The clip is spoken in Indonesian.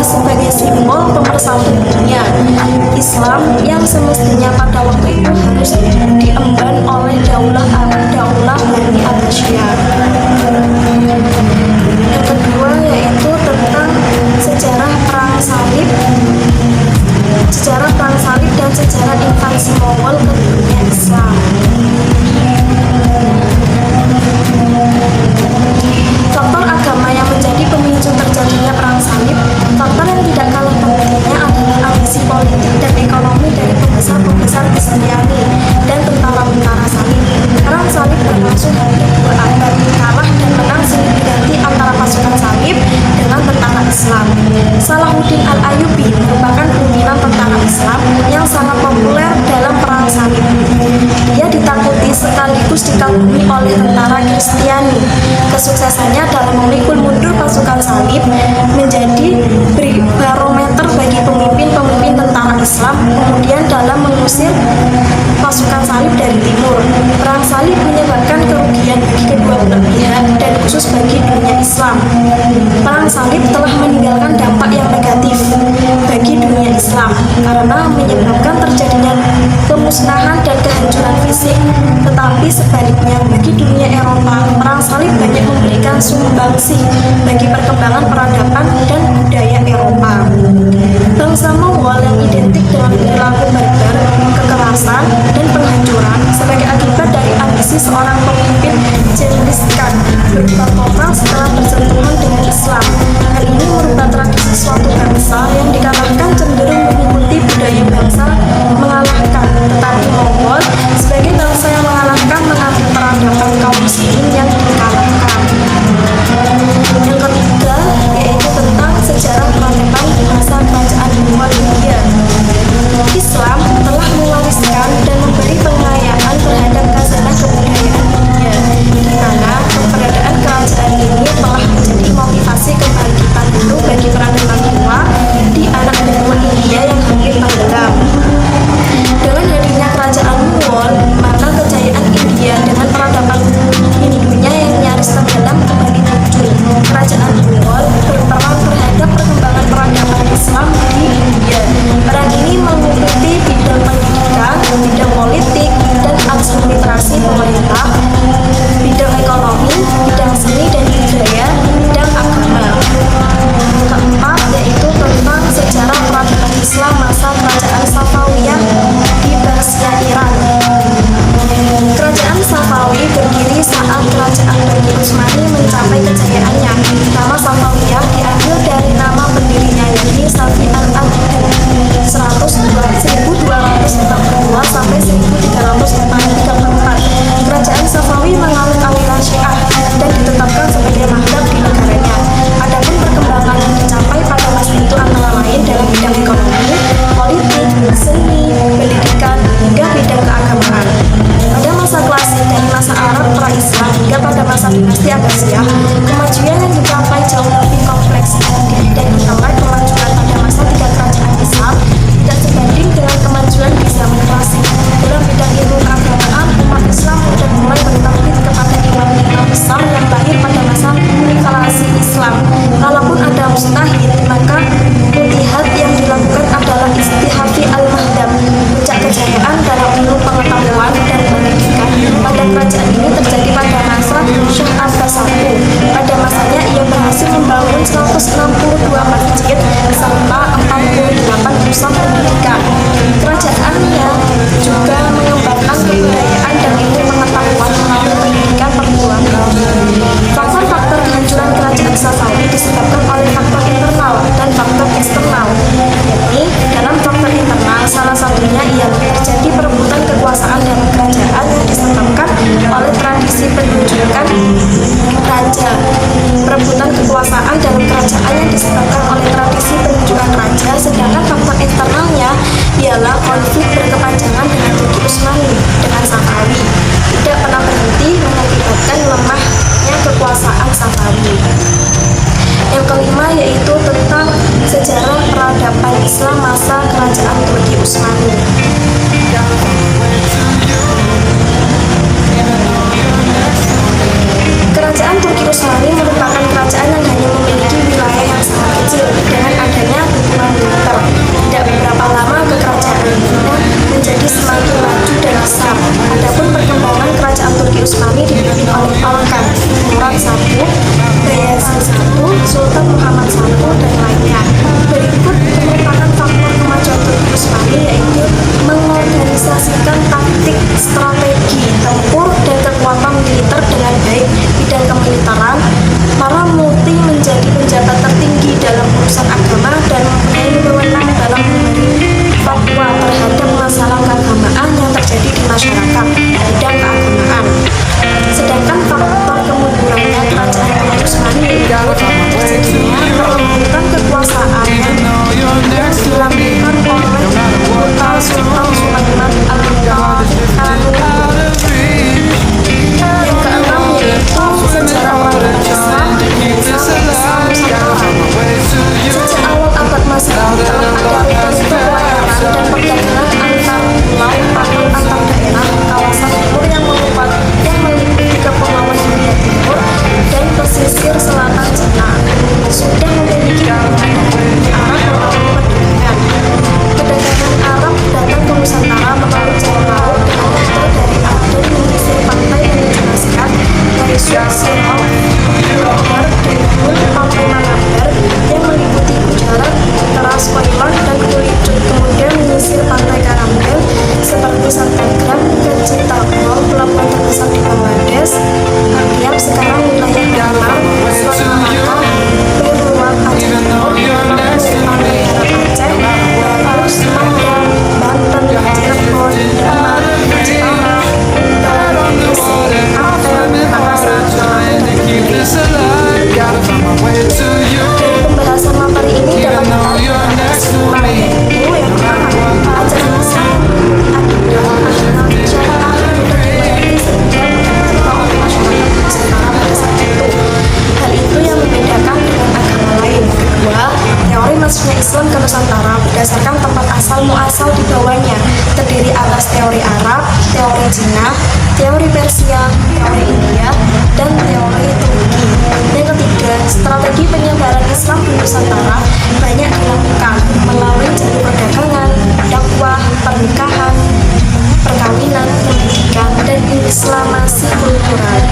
sebagai simbol pemersatu dunia. Islam yang semestinya pada waktu itu harus diemban oleh daulah Bani Abbasiyah. Yang kedua yaitu tentang sejarah perang salib dan sejarah invasi Mongol ke dunia Islam. Faktor agama yang menjadi pemicu terjadinya perang salib. Faktor yang tidak kalah pentingnya adalah ambisi politik dan ekonomi dari pembesar-pembesar Kristiani dan tentara-tentara salib. Perang salib berlangsung hampir 2 abad. Kalah dan menang silih berganti antara pasukan salib dengan tentara Islam. Salahuddin Al-Ayyubi merupakan pimpinan tentara Islam yang sangat populer dalam perang salib. Dia ditakuti sekaligus dikagumi oleh tentara Kristiani. Kesuksesannya dalam memikul mundur pasukan salib menjadi barometer bagi pemimpin-pemimpin tentara Islam kemudian dalam mengusir pasukan salib dari timur. Perang salib menyebabkan kerugian bagi kedua belah pihak dan khusus bagi dunia Islam. Perang salib telah meninggalkan dampak yang negatif bagi dunia Islam karena menyebabkan terjadinya pemusnahan dan kehancuran fisik. Tetapi sebaliknya bagi dunia Eropa, perang salib banyak memberikan sumbangsi bagi perkembangan peradaban dan budaya Eropa. Bangsa Mongol yang identik dengan perilaku barbar, kekerasan, dan penghancuran sebagai akibat dari ambisi seorang pemimpin Genghis Khan berupa total setelah bersentuhan dengan Islam. Hal ini merubah tradisi suatu bangsa yang dikalahkan cenderung mengikuti budaya bangsa mengalahkan, tetapi Mongol sebagai bangsa yang mengalahkan mengambil peradaban kaum muslimin yang dikalahkan. Yang ketiga yaitu tentang sejarah peradaban di masa kerajaan Mongol India. Islam telah mewariskan dan memberi pengayaan terhadap khazanah kebudayaan India, di mana keberadaan kerajaan ini telah menjadi motivasi kebangkitan baru bagi peradaban tua di anak benua India yang hampir tenggelam. Dengan hadirnya kerajaan Mongol, maka kejayaan India dengan peradaban Hindunya yang nyaris tenggelam kembali muncul. Kerajaan Mongol berperan terhadap perkembangan peradaban Islam di India. Peran ini meliputi bidang pendidikan, bidang politik, dan administrasi pemerintah, bidang ekonomi, bidang seni dan budaya, bidang agama. Keempat yaitu tentang sejarah peradaban Islam masa kerajaan Safawiyah di Persia, Iran. Kerajaan Safawi berdiri saat kerajaan Bani Utsmani mencapai kejayaannya. Nama Safawiyah diambil dari nama pendirinya yakni Safi al-Abdin 1242 sampai 1334. Kerajaan Safawi menganut aliran Syiah dan ditetapkan sebagai mazhab di negaranya. Adapun perkembangan yang dicapai pada masa itu antara lain dalam bidang ekonomi, politik, seni, pendidikan, hingga bidang keagamaan. Pada masa klasik dari masa Arab pra-Islam hingga pada masa dinasti Abbasiyah, kemajuan yang dicapai jauh lebih kompleks dan ditambah kemajuan pada masa 3 kerajaan Islam tidak sebanding dengan kemajuan di zaman klasik. Dalam bidang ilmu keagamaan, umat Islam sudah mulai bertaklid kepada imam-imam besar yang lahir pada masa unifikasi Islam. Kalaupun ada mustahid, maka mujtahid yang dilakukan adalah istihafi al-mahdam, puncak kejayaan dalam ilmu pengetahuan dan pendidikan. Pada kerajaan ini terjadi pada masa Syekh Abbas I. Pada masanya ia berhasil membangun 162 masjid serta 48 pusat pendidikan. Kerajaannya juga mengembangkan kebudayaan dan ilmu pengetahuan melalui pendidikan perguruan tinggi. Faktor-faktor kehancuran kerajaan Safawi disebabkan oleh faktor internal dan faktor eksternal. Yakni dalam faktor internal salah satunya ialah terjadi perebutan kekuasaan dalam kerajaan yang disebabkan oleh tradisi penunjukan raja. Perebutan kekuasaan dalam kerajaan yang disebabkan oleh tradisi penunjukan raja, sedangkan faktor eksternalnya ialah konflik berkepanjangan dengan Turki Utsmani dengan Safawi tidak pernah berhenti mengakibatkan lemahnya kekuasaan Safawi. Yang kelima yaitu tentang sejarah peradaban Islam masa kerajaan Turki Utsmani. Kerajaan Turki Utsmani merupakan kerajaan yang hanya memiliki wilayah yang sangat kecil. Dengan adanya masuknya Islam ke Nusantara berdasarkan tempat asal muasal di bawahnya, terdiri atas teori Arab, teori Cina, teori Persia, teori India, dan teori Turki. Yang ketiga, strategi penyebaran Islam di Nusantara banyak dilakukan melalui jalur perdagangan, dakwah, pernikahan, perkawinan, pendidikan, dan islamasi kultural.